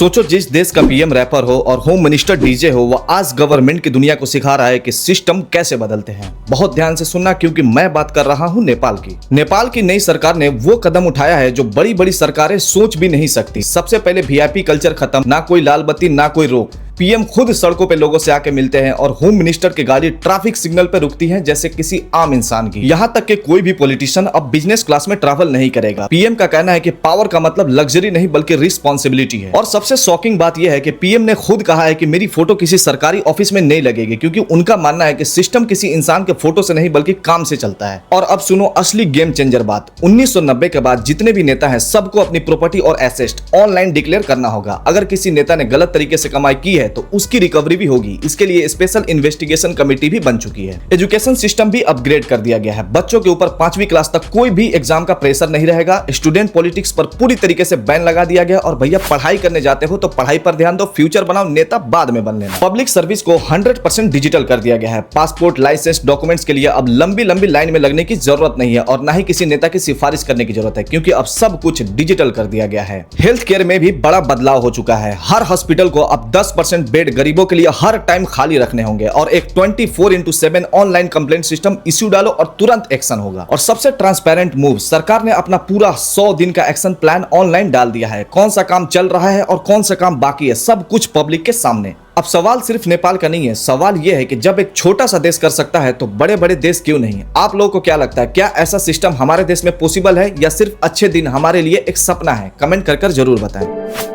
सोचो जिस देश का पीएम रैपर हो और होम मिनिस्टर डीजे हो, वो आज गवर्नमेंट की दुनिया को सिखा रहा है कि सिस्टम कैसे बदलते हैं। बहुत ध्यान से सुनना, क्योंकि मैं बात कर रहा हूं नेपाल की। नेपाल की नई सरकार ने वो कदम उठाया है जो बड़ी बड़ी सरकारें सोच भी नहीं सकती। सबसे पहले वीआईपी कल्चर खत्म, ना कोई लाल बत्ती ना कोई रोक। पीएम खुद सड़कों पे लोगों से आके मिलते हैं और होम मिनिस्टर की गाड़ी ट्रैफिक सिग्नल पे रुकती है जैसे किसी आम इंसान की। यहाँ तक कि कोई भी पॉलिटिशियन अब बिजनेस क्लास में ट्रैवल नहीं करेगा। पीएम का कहना है कि पावर का मतलब लग्जरी नहीं बल्कि रिस्पॉन्सिबिलिटी है। और सबसे शॉकिंग बात यह है कि पीएम ने खुद कहा है कि मेरी फोटो किसी सरकारी ऑफिस में नहीं लगेगी, क्योंकि उनका मानना है कि सिस्टम किसी इंसान के फोटो से नहीं बल्कि काम से चलता है। और अब सुनो असली गेम चेंजर बात। 1990 के बाद जितने भी नेता हैं सबको अपनी प्रॉपर्टी और एसेट ऑनलाइन डिक्लेयर करना होगा। अगर किसी नेता ने गलत तरीके से कमाई की है तो उसकी रिकवरी भी होगी। इसके लिए स्पेशल इन्वेस्टिगेशन कमेटी भी बन चुकी है। एजुकेशन सिस्टम भी अपग्रेड कर दिया गया है। बच्चों के ऊपर 5वीं क्लास तक कोई भी एग्जाम का प्रेशर नहीं रहेगा। स्टूडेंट पॉलिटिक्स पर पूरी तरीके से बैन लगा दिया गया। और भैया पढ़ाई करने जाते हो तो पढ़ाई पर ध्यान दो, फ्यूचर बनाओ, नेता बाद में बन लेना। पब्लिक सर्विस को 100% डिजिटल कर दिया गया है। पासपोर्ट, लाइसेंस, डॉक्यूमेंट्स के लिए अब लंबी लंबी लाइन में लगने की जरूरत नहीं है और न ही किसी नेता की सिफारिश करने की जरूरत है, क्योंकि अब सब कुछ डिजिटल कर दिया गया है। हेल्थ केयर में भी बड़ा बदलाव हो चुका है। हर हॉस्पिटल को अब 10% बेड गरीबों के लिए हर टाइम खाली रखने होंगे और एक 24/7 ऑनलाइन कंप्लेंट सिस्टम इश्यू डालो और तुरंत एक्शन होगा। और सबसे ट्रांसपेरेंट मूव, सरकार ने अपना पूरा 100 दिन का एक्शन प्लान ऑनलाइन डाल दिया है। कौन सा काम चल रहा है और कौन सा काम बाकी है, सब कुछ पब्लिक के सामने। अब सवाल सिर्फ नेपाल का नहीं है, सवाल यह है कि जब एक छोटा सा देश कर सकता है तो बड़े बड़े देश क्यों नहीं। आप लोगों को क्या लगता है, क्या ऐसा सिस्टम हमारे देश में पॉसिबल है या सिर्फ अच्छे दिन हमारे लिए एक सपना है? कमेंट कर जरूर बताएं।